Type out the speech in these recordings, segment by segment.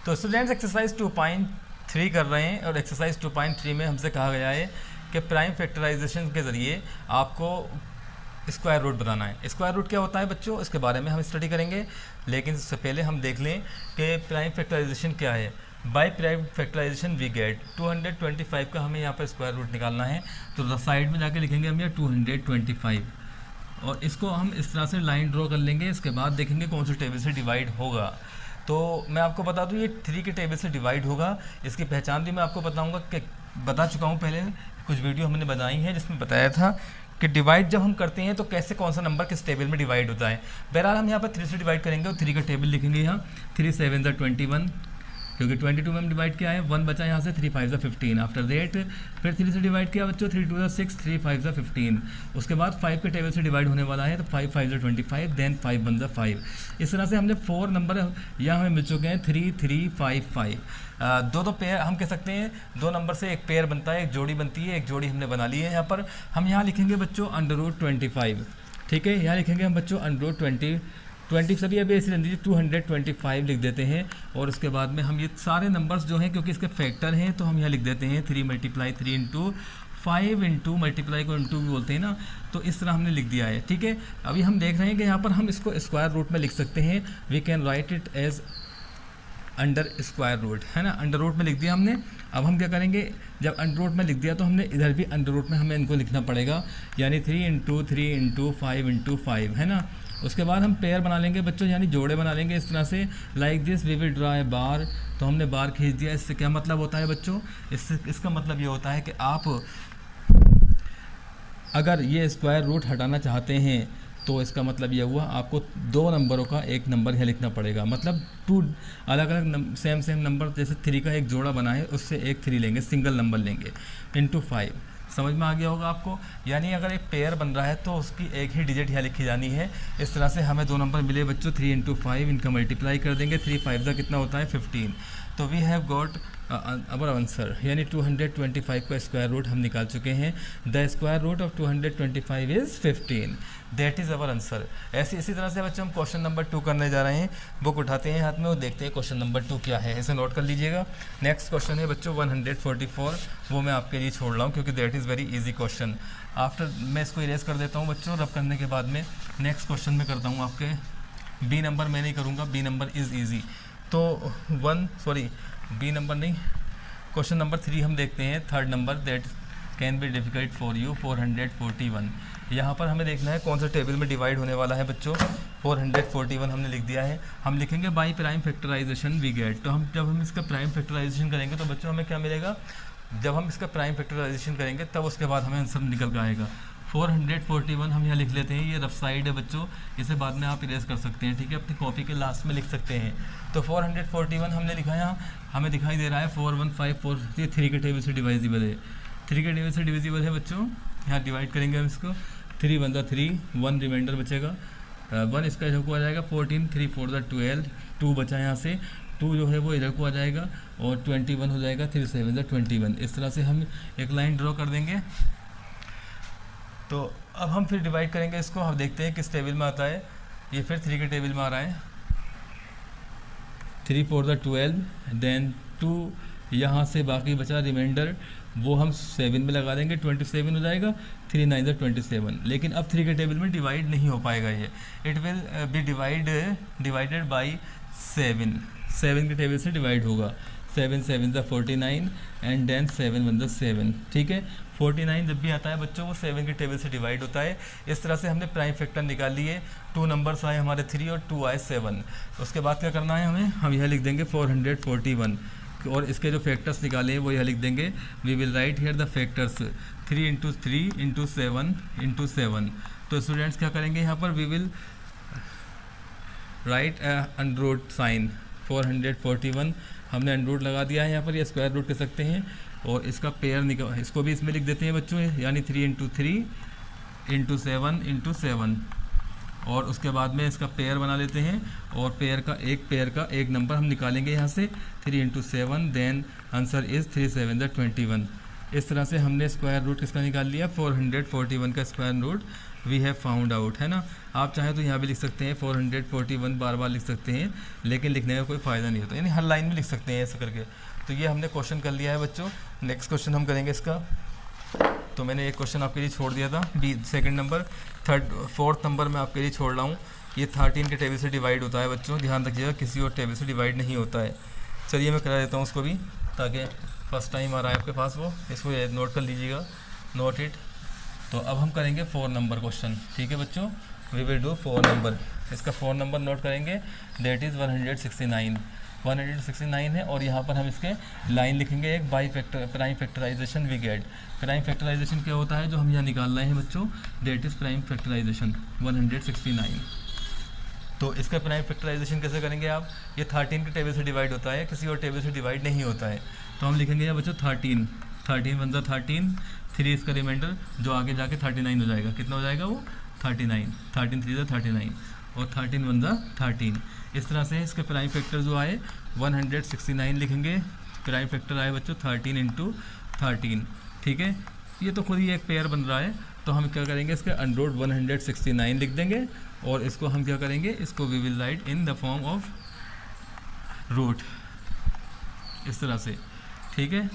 तो students exercise 2.3 कर रहे हैं और एक्सरसाइज 2.3 में हमसे कहा गया है कि प्राइम फैक्टराइजेशन के ज़रिए आपको स्क्वायर रूट बनाना है। स्क्वायर रूट क्या होता है बच्चों, इसके बारे में हम स्टडी करेंगे, लेकिन इससे पहले हम देख लें कि प्राइम फैक्टराइजेशन क्या है। By prime factorization we get 225 का हमें यहाँ पर स्क्वायर रूट निकालना है, तो साइड में जाके लिखेंगे हम ये 225 और इसको हम इस तरह से लाइन ड्रॉ कर लेंगे। इसके बाद देखेंगे कौन से टेबल से डिवाइड होगा। तो मैं आपको बता दूं ये 3 के टेबल से डिवाइड होगा। इसकी पहचान भी मैं आपको बताऊंगा कि बता चुका हूं पहले, कुछ वीडियो हमने बनाई है जिसमें बताया था कि डिवाइड जब हम करते हैं तो कैसे कौन सा नंबर किस टेबल में डिवाइड होता है। बहरहाल हम यहाँ पर 3 से डिवाइड करेंगे और 3 का टेबल लिखेंगे यहाँ 3 7 21, क्योंकि 22 में हम डिवाइड किया है, 1 बचा यहाँ से, 3 5 15। आफ्टर देट फिर 3 से डिवाइड किया बच्चों, 3 2 6, 3 5 15। उसके बाद 5 के टेबल से डिवाइड होने वाला है, तो 5 5 25, देन 5 1 5। इस तरह से हमने 4 नंबर यहाँ हमें मिल चुके हैं, 3 3 5 5। दो पेयर हम कह सकते हैं, 2 नंबर से एक पेयर बनता है, एक जोड़ी बनती है, एक जोड़ी हमने बना ली है। यहाँ पर हम यहाँ लिखेंगे बच्चों √25, ठीक है। यहाँ लिखेंगे हम बच्चों √20 सभी अभी ऐसे लीजिए 225 लिख देते हैं। और उसके बाद में हम ये सारे नंबर्स जो हैं, क्योंकि इसके फैक्टर हैं, तो हम यहाँ लिख देते हैं 3 × 3 इंटू 5 इंटू मल्टीप्लाई को इंटू भी बोलते हैं ना, तो इस तरह हमने लिख दिया है, ठीक है। अभी हम देख रहे हैं कि यहाँ पर हम इसको स्क्वायर रूट में लिख सकते हैं। We can write it as under square root, है ना, अंडर रूट में लिख दिया हमने। अब हम क्या करेंगे, जब अंडर रूट में लिख दिया तो हमने इधर भी अंडर रूट में हमें इनको लिखना पड़ेगा, यानी 3 × 3 इंटू 5 इंटू 5, है ना। उसके बाद हम पेयर बना लेंगे बच्चों, यानी जोड़े बना लेंगे इस तरह से, like this we will draw a bar. तो हमने बार खींच दिया। इससे क्या मतलब होता है बच्चों, इसका मतलब ये होता है कि आप अगर ये स्क्वायर रूट हटाना चाहते हैं तो इसका मतलब ये हुआ आपको 2 नंबरों का एक नंबर यहाँ लिखना पड़ेगा। मतलब 2 अलग अलग सेम नंबर, जैसे 3 का एक जोड़ा बना है उससे एक 3 लेंगे, सिंगल नंबर लेंगे, इंटू 5। समझ में आ गया होगा आपको। यानी अगर एक पेयर बन रहा है तो उसकी एक ही डिजिट यहाँ लिखी जानी है। इस तरह से हमें 2 नंबर मिले बच्चों, 3 × 5, इनका मल्टीप्लाई कर देंगे, 3 5 का कितना होता है 15। तो we have got our answer, यानी 225 का स्क्वायर रूट हम निकाल चुके हैं। The square root of 225 is 15, that is our answer. इसी तरह से बच्चों हम क्वेश्चन नंबर 2 करने जा रहे हैं। बुक उठाते हैं हाथ में और देखते हैं क्वेश्चन नंबर 2 क्या है, इसे नोट कर लीजिएगा। नेक्स्ट क्वेश्चन है बच्चों 144, वो मैं आपके लिए छोड़ रहा हूँ क्योंकि that is very easy question. After मैं इसको इरेज कर देता हूँ बच्चों, रब करने के बाद में नेक्स्ट क्वेश्चन में करता हूँ आपके। बी नंबर मैं नहीं करूँगा, बी नंबर इज़ ईजी। तो बी नंबर नहीं, क्वेश्चन नंबर 3 हम देखते हैं, third number, that can be difficult for you, 441। यहाँ पर हमें देखना है कौन सा टेबल में डिवाइड होने वाला है बच्चों। 441 हमने लिख दिया है। हम लिखेंगे by prime factorization we get. तो जब हम इसका प्राइम फैक्टराइजेशन करेंगे तो बच्चों हमें क्या मिलेगा, जब हम इसका प्राइम फैक्टराइजेशन करेंगे तब उसके बाद हमें आंसर निकल कर आएगा। 441 हम यहाँ लिख लेते हैं, ये रफ साइड है बच्चों, इसे बाद में आप इरेज कर सकते हैं, ठीक है, अपनी कॉपी के लास्ट में लिख सकते हैं। तो 441 हमने लिखा यहाँ, हमें दिखाई दे रहा है 4154, ये 3 के टेबल से डिवाइजिबल है, 3 के टेबल से डिविजिबल है बच्चों। यहाँ डिवाइड करेंगे हम इसको, 3 1 3, 1 रिमाइंडर बचेगा, 1 इसका इधर को आ जाएगा, 14 3 4 12, 2 बचा यहाँ से, 2 जो है वो इधर को आ जाएगा और 21 हो जाएगा, 3 7 21। इस तरह से हम एक लाइन ड्रॉ कर देंगे। तो अब हम फिर डिवाइड करेंगे इसको, हम देखते हैं किस टेबल में आता है। ये फिर 3 के टेबल में आ रहा है, 3 4 12, देन 2 यहाँ से बाकी बचा रिमाइंडर, वो हम 7 में लगा देंगे, 27 हो जाएगा, 3 9 27। लेकिन अब 3 के टेबल में डिवाइड नहीं हो पाएगा ये, it will be divided by 7 के टेबल से डिवाइड होगा। 7 7 49 एंड देन 7 1 7, ठीक है। 49 जब भी आता है बच्चों वो 7 के टेबल से डिवाइड होता है। इस तरह से हमने प्राइम फैक्टर निकाल लिए। 2 नंबर्स आए हमारे 3 और 2 आए 7। उसके बाद क्या करना है हमें, हम यह लिख देंगे 441 और इसके जो फैक्टर्स निकाले हैं वो यह लिख देंगे। We will write here the factors 3 × 3 × 7 × 7। तो स्टूडेंट्स क्या करेंगे यहाँ पर, we will write under root sign. 441 हमने अंडर रूट लगा दिया है यहाँ पर, या स्क्वायर रूट कह सकते हैं। और इसका पेयर निकाल, इसको भी इसमें लिख देते हैं बच्चों, यानी 3 × 3 × 7 × 7। और उसके बाद में इसका पेयर बना लेते हैं और पेयर का एक नंबर हम निकालेंगे यहाँ से, 3 × 7, देन आंसर इज़ 3 7 21। इस तरह से हमने स्क्वायर रूट किसका निकाल लिया, 441 का square root we have found out, है ना। आप चाहें तो यहाँ भी लिख सकते हैं 441 बार बार लिख सकते हैं, लेकिन लिखने का कोई फ़ायदा नहीं होता, यानी हर लाइन में लिख सकते हैं ऐसे करके। तो ये हमने क्वेश्चन कर लिया है बच्चों। नेक्स्ट क्वेश्चन हम करेंगे इसका। तो मैंने एक क्वेश्चन आपके लिए छोड़ दिया था, सेकंड नंबर, फोर्थ नंबर मैं आपके लिए छोड़ रहा हूँ। ये 13 के टेबल से डिवाइड होता है बच्चों, ध्यान रखिएगा, किसी और टेबल से डिवाइड नहीं होता है। चलिए मैं करा देता हूँ उसको भी, ताकि फर्स्ट टाइम आ रहा है आपके पास वो, इसको नोट कर लीजिएगा, नोट इट। तो अब हम करेंगे 4 नंबर क्वेश्चन, ठीक है बच्चों, वी विल डू 4 नंबर। इसका 4 नंबर नोट करेंगे, दैट इज़ 169 है। और यहाँ पर हम इसके लाइन लिखेंगे एक, by prime factorization we get. Prime factorization क्या होता है जो हम यहाँ निकाल रहे हैं बच्चों, दैट इज़ प्राइम फैक्टराइजेशन 169। तो इसका प्राइम फैक्टराइजेशन कैसे करेंगे आप, ये 13 के टेबल से डिवाइड होता है, किसी और टेबल से डिवाइड नहीं होता है। तो हम लिखेंगे यहाँ बच्चों 13 1 जा 13, 3 इसका रिमाइंडर जो आगे जाके 39 हो जाएगा। कितना हो जाएगा वो 39, 13 3 जा 39 और 13 1 जा 13। इस तरह से इसके प्राइम फैक्टर जो आए 169 लिखेंगे। प्राइम फैक्टर आए बच्चों 13 × 13, ठीक है। ये तो खुद ही एक पेयर बन रहा है, तो हम क्या करेंगे, इसके अंडर 169 लिख देंगे और इसको हम क्या करेंगे, इसको we will write in the form of root, इस तरह से, ठीक है।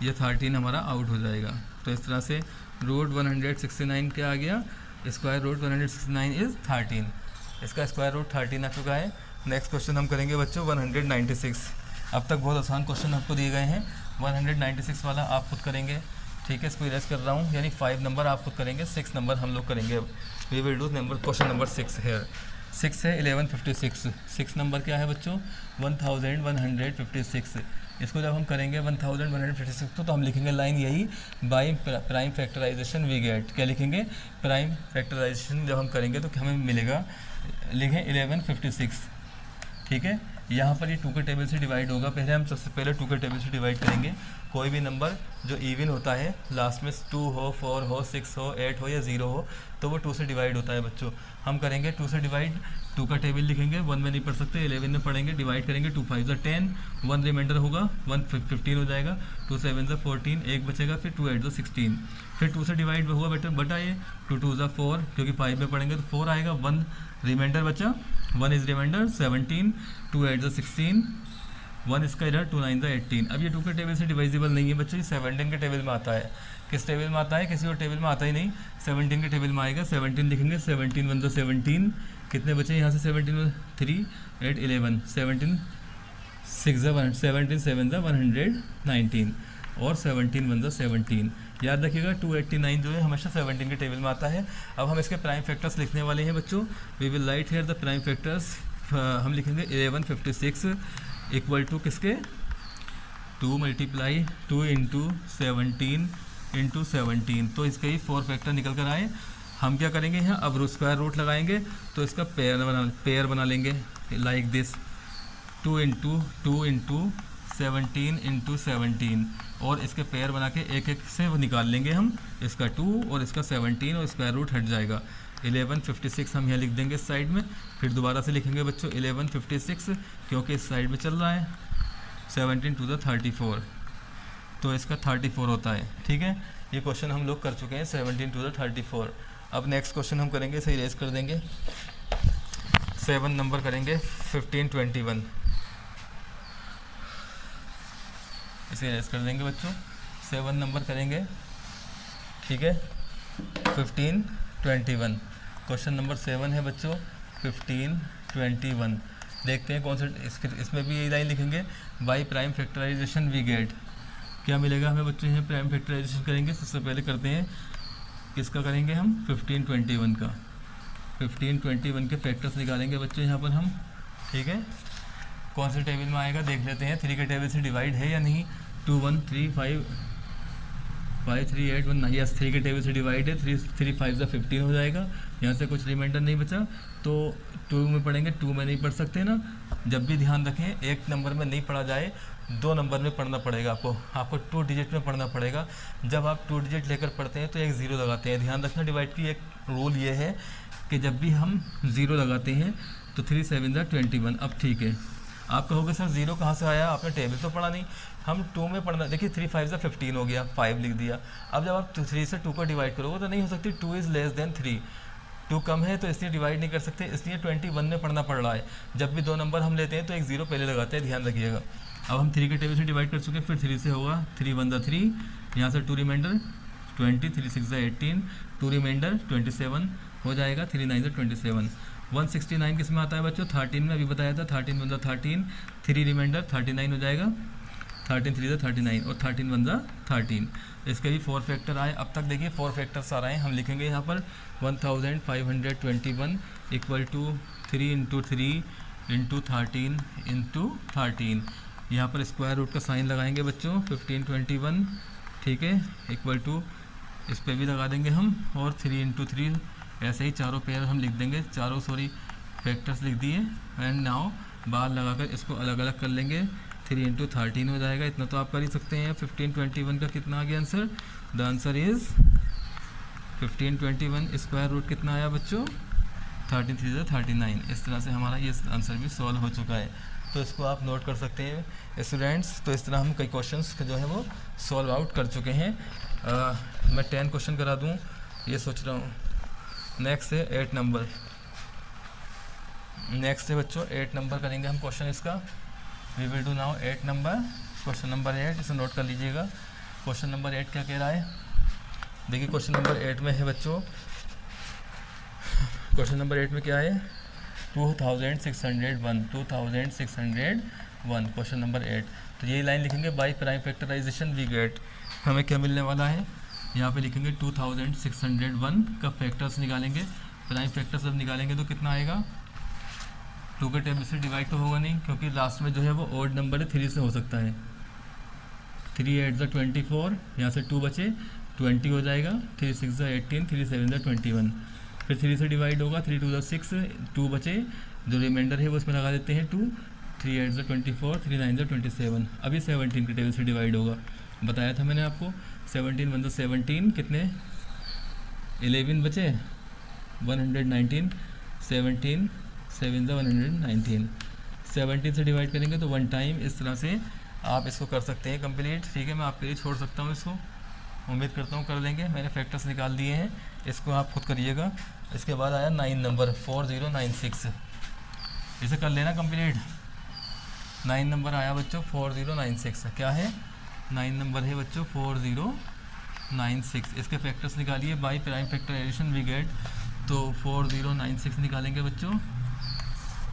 ये 13 हमारा आउट हो जाएगा। तो इस तरह से रूट 169 क्या आ गया, स्क्वायर रूट 169 इज़ 13, इसका स्क्वायर रूट 13 आ चुका है। नेक्स्ट क्वेश्चन हम करेंगे बच्चों 196। अब तक बहुत आसान क्वेश्चन आपको दिए गए हैं, 196 वाला आप खुद करेंगे, ठीक है। इसको इरेज कर रहा हूँ, यानी 5 नंबर आप खुद करेंगे, 6 नंबर हम लोग करेंगे। अब we will do question number 6 है। 6 है 1156। 6 नंबर क्या है बच्चों, 1156। इसको जब हम करेंगे 1156 तो हम लिखेंगे लाइन यही, by prime factorization we get. क्या लिखेंगे, प्राइम फैक्टराइजेशन जब हम करेंगे तो हमें मिलेगा, लिखें 1156, ठीक है। यहाँ पर ये 2 के टेबल से डिवाइड होगा। पहले हम सबसे पहले 2 के टेबल से डिवाइड करेंगे। कोई भी नंबर जो इवन होता है, लास्ट में 2 हो, 4 हो, 6 हो, 8 हो या 0 हो, तो वो 2 से डिवाइड होता है बच्चों। हम करेंगे 2 से डिवाइड, 2 का टेबल लिखेंगे, 1 में नहीं पढ़ सकते, 11 में पढ़ेंगे, डिवाइड करेंगे, 2 5 10, 1 रिमाइंडर होगा, 1 15 हो जाएगा, 2 7 14, 1 बचेगा, फिर 2 8 16, फिर 2 से डिवाइड हुआ बटा ये 2 2 4, क्योंकि 5 में पढ़ेंगे तो 4 आएगा, 1 रिमाइंडर बचा, 1 इज रिमाइंडर 17, 2 8 16, 1 इसका इधर, 2 9 18। अब ये 2 के टेबल से डिवाइजिबल नहीं है बच्चों, ये 17 के टेबल में आता है। किस टेबल में आता है, किसी और टेबल में आता ही नहीं, 17 के टेबल में आएगा। 17 लिखेंगे, 17 1 17, कितने बचे यहाँ से, 17 3 8 11, 17 6 17 7 119 और 17 1 17। याद रखिएगा 289 जो है हमेशा 17 के टेबल में आता है। अब हम इसके प्राइम फैक्टर्स लिखने वाले हैं बच्चों। We will write here the prime factors. हम लिखेंगे 1156 इक्वल टू किसके, 2 × 2 × 17 × 17। तो इसके ही 4 फैक्टर निकल कर आए। हम क्या करेंगे यहाँ, अब स्क्वायर रूट लगाएंगे तो इसका पेयर बना लेंगे, लाइक दिस, 2 × 17 × 17, और इसके पेयर बना के एक एक से निकाल लेंगे हम, इसका 2 और इसका 17 और स्क्वायर रूट हट जाएगा। 1156 हम यहाँ लिख देंगे इस साइड में, फिर दोबारा से लिखेंगे बच्चों 1156 क्योंकि इस साइड में चल रहा है, 17 2 34, तो इसका 34 होता है, ठीक है। ये क्वेश्चन हम लोग कर चुके हैं, 17 2 34। अब नेक्स्ट क्वेश्चन हम करेंगे, इसे इरेज कर देंगे, 7 नंबर करेंगे 1521, इसे इरेज कर देंगे बच्चों, 7 नंबर करेंगे, ठीक है, 1521। क्वेश्चन नंबर 7 है बच्चों 1521। देखते हैं कौन सा, इसमें भी यही लाइन लिखेंगे, by prime factorization we get. क्या मिलेगा हमें बच्चों, यहाँ प्राइम फैक्टराइजेशन करेंगे। सबसे पहले करते हैं, किसका करेंगे हम, 1521 का। 1521 के फैक्टर्स निकालेंगे बच्चों यहाँ पर हम, ठीक है। कौन से टेबल में आएगा देख लेते हैं, 3 के टेबल से डिवाइड है या नहीं। 2 1 3 5 5 3 8 1, यस 3 के टेबल से डिवाइड है, 3 5 15 हो जाएगा। यहाँ से कुछ रिमाइंडर नहीं बचा तो 2 में पढ़ेंगे, 2 में नहीं पढ़ सकते ना। जब भी ध्यान रखें, एक नंबर में नहीं पढ़ा जाए, 2 नंबर में पढ़ना पड़ेगा आपको 2 डिजिट में पढ़ना पड़ेगा। जब आप 2 डिजिट लेकर पढ़ते हैं तो एक 0 लगाते हैं। ध्यान रखना, डिवाइड की एक रूल ये है कि जब भी हम 0 लगाते हैं तो 3 7 21। अब ठीक है, आप कहोगे सर 0 कहाँ से आया, आपने टेबल तो पढ़ा नहीं। हम 2 में पढ़ना, देखिए 3 5 ज़ा 15 हो गया, 5 लिख दिया। अब जब आप 3 से 2 को डिवाइड करोगे तो नहीं हो सकती, 2 इज़ लेस देन 3, 2 कम है तो इसलिए डिवाइड नहीं कर सकते, इसलिए 21 में पढ़ना पड़ रहा है। जब भी 2 नंबर हम लेते हैं तो एक 0 पहले लगाते हैं, ध्यान रखिएगा। अब हम 3 के टेबल से डिवाइड कर चुके हैं, फिर 3 से होगा 3 1 ज़ा 3, यहाँ से 2 रिमाइंडर 20, 3 6 ज़ा 18, 2 रिमाइंडर 27 हो जाएगा, 3 9 ज़ा 27। 169 किस में आता है बच्चों, 13 में अभी बताया था, 13 1 ज़ा 13, 3 रिमाइंडर 39 हो जाएगा, 13 3 ज़ा 39 और 13 1 ज़ा 13। इसके भी 4 फैक्टर आए। अब तक देखिए 4 फैक्टर्स आ रहे हैं, हम लिखेंगे यहाँ पर 1521 equal to 3 into 3 into 13 into 13। यहाँ पर स्क्वायर रूट का साइन लगाएंगे बच्चों, 1521, ठीक है, इक्वल टू इस पर भी लगा देंगे हम, और 3 इंटू 3, ऐसे ही चारों पेयर हम लिख देंगे, चारों फैक्टर्स लिख दिए। एंड नाउ बार लगाकर इसको अलग अलग कर लेंगे, 3 इंटू 13 हो जाएगा। इतना तो आप कर ही सकते हैं। 1521 का कितना आ गया answer, the answer is 1521 square root कितना आया बच्चों, 13 3 ज़ा 39। इस तरह से हमारा ये आंसर भी सॉल्व हो चुका है, तो इसको आप नोट कर सकते हैं स्टूडेंट्स। तो इस तरह हम कई क्वेश्चंस जो है वो सॉल्व आउट कर चुके हैं। मैं 10 क्वेश्चन करा दूं ये सोच रहा हूँ। नेक्स्ट है 8 नंबर, नेक्स्ट है बच्चों 8 नंबर करेंगे हम क्वेश्चन इसका। We will do now 8 number, question number 8, इसे नोट कर लीजिएगा। क्वेश्चन नंबर 8 क्या कह रहा है, देखिए क्वेश्चन नंबर 8 में है बच्चों, क्वेश्चन नंबर 8 में क्या है, 2601, 2601, क्वेश्चन नंबर 8। तो यही लाइन लिखेंगे, by prime factorization we get, हमें क्या मिलने वाला है, यहाँ पे लिखेंगे 2601 का फैक्टर्स निकालेंगे, प्राइम फैक्टर्स जब निकालेंगे तो कितना आएगा, 2 के टेबल से डिवाइड तो होगा नहीं, क्योंकि लास्ट में जो है वो ऑड नंबर है, 3 से हो सकता है। 3 8 ज़ा 24, यहाँ से 2 बचे 20 हो जाएगा, 3 6 ज़ा 18, 3 7 ज़ा 21, फिर 3 से डिवाइड होगा, 3 2 ज़ा 6, 2 बचे, जो रिमाइंडर है वो इसमें लगा देते हैं 2, 3 8 ज़ा 24, 3 9 ज़ा 27। अभी 17 के टेबल से डिवाइड होगा, बताया था मैंने आपको, 17 1 ज़ा 17 कितने, 11 बचे, 119, 17 7 ज़ा 119, 17 से डिवाइड करेंगे तो 1 टाइम। इस तरह से आप इसको कर सकते हैं कंप्लीट, ठीक है। मैं आपके लिए छोड़ सकता हूँ इसको, उम्मीद करता हूँ कर लेंगे। मैंने फैक्टर्स निकाल दिए हैं, इसको आप खुद करिएगा। इसके बाद आया 9 नंबर 4096, इसे कर लेना कंप्लीट। 9 नंबर आया बच्चों 4096, क्या है 9 नंबर है बच्चों 4096। इसके फैक्टर्स निकालिए, by prime factorization we get, तो 4096 निकालेंगे बच्चों,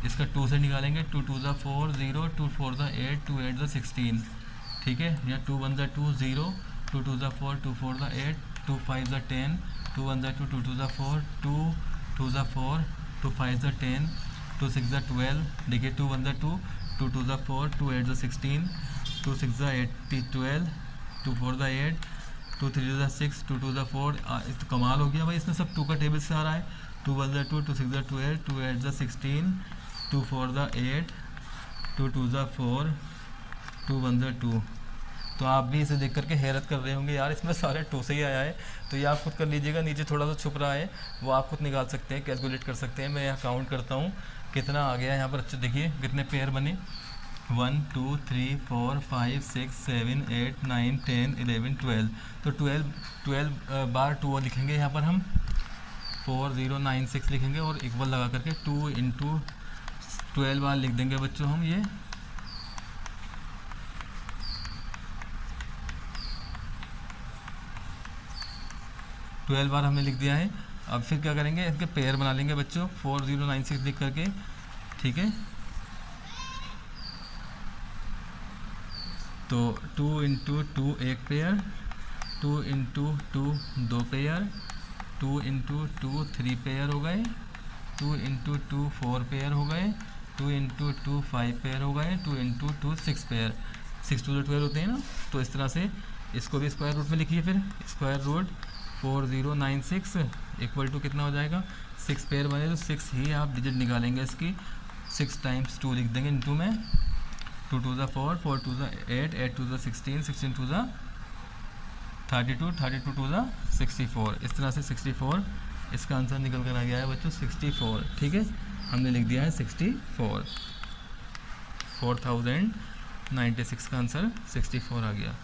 इसका 2 से निकालेंगे, 2 2 ज़ा 4 0, 2 4 ज़ा 8, 2 8 ज़ा 16, ठीक है। या 2 1 ज़ा 2 0, 2 2 ज़ा 4, 2 4 ज़ा 8, 2 5 ज़ा 10, 2 1 ज़ा 2, 2 2 ज़ा 4, 2 2 ज़ा 4, 2 5 ज़ा 10, 2 6 ज़ा 12, देखिए 2 1 ज़ा 2, 2 2 ज़ा 4, 2 8 ज़ा 16, 2 6 ज़ा 8 12, 2 4 ज़ा 8, 2 3 ज़ा 6, 2 2 ज़ा 4। तो कमाल हो गया भाई, इसमें सब 2 का टेबल से आ रहा है। 2 1 ज़ा 2, 2 6 ज़ा 12, 2 8 ज़ा 16, 2 4 ज़ा 8, 2 2 ज़ा 4, 2 1 ज़ा 2। तो आप भी इसे देख करके हैरत कर रहे होंगे, यार इसमें सारे 2 से ही आया है। तो ये आप खुद कर लीजिएगा, नीचे थोड़ा सा छुप रहा है वो आप खुद निकाल सकते हैं, कैलकुलेट कर सकते हैं। मैं यहाँ काउंट करता हूँ कितना आ गया यहाँ पर। अच्छा देखिए कितने पेयर बने, 1 2 3 4 5 6 7 8 9 10 11 12। तो 12 बार 2 लिखेंगे यहाँ पर हम, 4096 लिखेंगे और इक्वल लगा करके 2 इंटू 12 बार लिख देंगे बच्चों हम। ये ट्वेल्व बार हमने लिख दिया है। अब फिर क्या करेंगे, इसके पेयर बना लेंगे बच्चों 4096 लिख करके, ठीक है। तो 2 इंटू 2 एक pair, 2 into 2 2 pair, 2 into 2 3 pair हो गए, 2 इंटू 2 4 पेयर हो गए, 2 इंटू 2 5 पेयर हो गए, 2 इंटू 2 6 पेयर। 6 2 12 होते हैं ना। तो इस तरह से इसको भी स्क्वायर रूट में लिखिए। फिर स्क्वायर रूट 4096 इक्वल टू कितना हो जाएगा, 6 पेयर बने तो 6 ही आप डिजिट निकालेंगे इसकी। 6 टाइम्स 2 लिख देंगे इंटू में, 2 2 ज़ा 4, 4 2 ज़ा 8, 8 2 ज़ा 16, 16 2 ज़ा 32, 32 2 ज़ा 64। इस तरह से 64 इसका आंसर निकल कर आ गया है बच्चों 64, ठीक है। हमने लिख दिया है 64। 4096 का आंसर 64 आ गया।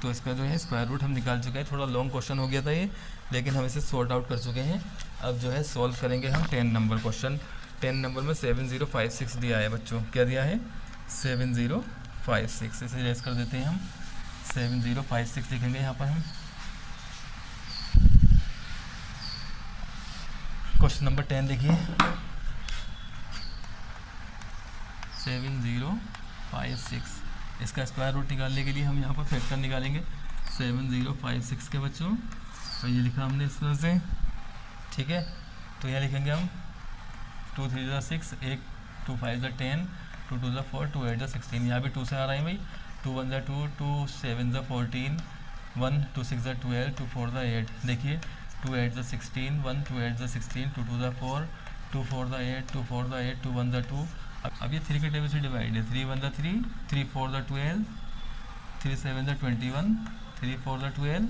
तो इसका जो है स्क्वायर रूट हम निकाल चुके हैं। थोड़ा लॉन्ग क्वेश्चन हो गया था ये, लेकिन हम इसे सॉर्ट आउट कर चुके हैं। अब जो है सॉल्व करेंगे हम 10 नंबर क्वेश्चन। 10 नंबर में 7056 दिया है बच्चों। क्या दिया है? 7056। इसे रेस कर देते हैं हम। 7056 लिखेंगे यहाँ पर हम। क्वेश्चन नंबर 10 देखिए। 7056 इसका स्क्वायर रूट निकालने के लिए हम यहाँ पर फैक्टर निकालेंगे 7056 के बच्चों। तो ये लिखा हमने इस तरह से, ठीक है। तो यहाँ लिखेंगे हम 2 3 6, 1 2 5 10, 2 2 4, 2 8 16। यहाँ भी 2 से आ रहा है भाई। 2 1 2, 2 7 14, 1 2 6 12, 2 4 8। देखिए 2 8 16, 1 2 8 16, 2 2 4, 2 4 8, 2 4 8, 2 1 2। अब ये 3 के टेबल से डिवाइड है। 3 1 3, 3 4 12, 3 7 21, 3 4 12,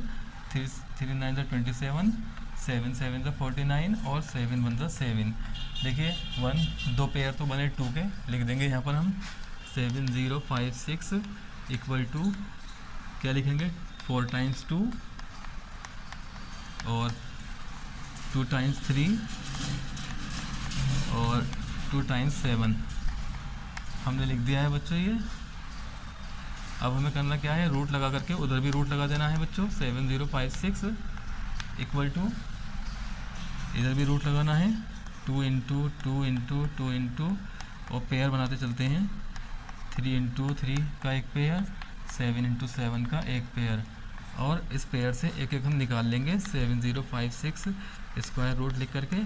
3 9 27, 7 7 49 और 7 1 7। देखिए 2 पेयर तो बने 2 के, लिख देंगे यहाँ पर हम। 7056 इक्वल टू क्या लिखेंगे? 4 टाइम्स 2 और 2 टाइम्स 3 और 2 टाइम्स 7 हमने लिख दिया है बच्चों ये। अब हमें करना क्या है? रूट लगा करके उधर भी रूट लगा देना है बच्चों। 7056 इक्वल टू इधर भी रूट लगाना है 2 इंटू 2 इंटू 2 इंटू, और पेयर बनाते चलते हैं। 3 इंटू 3 का एक पेयर, 7 इंटू 7 का एक पेयर, और इस पेयर से एक एक हम निकाल लेंगे। 7056 स्क्वायर रूट लिख करके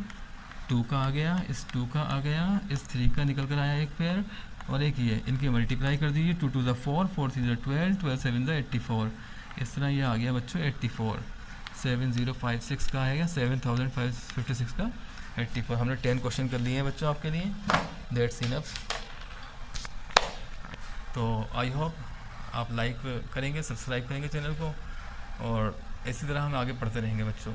2 का आ गया, इस 2 का आ गया, इस 3 का निकल कर आया एक पेयर, और एक ये इनकी मल्टीप्लाई कर दीजिए। 2 2 4, 4 3 12, 12 7 84। इस तरह ये आ गया बच्चों 84। 7056 का आएगा 7056 का 84। हमने 10 क्वेश्चन कर लिए हैं बच्चों आपके लिए। That's enough. तो आई होप आप लाइक करेंगे, सब्सक्राइब करेंगे चैनल को, और इसी तरह हम आगे पढ़ते रहेंगे बच्चों।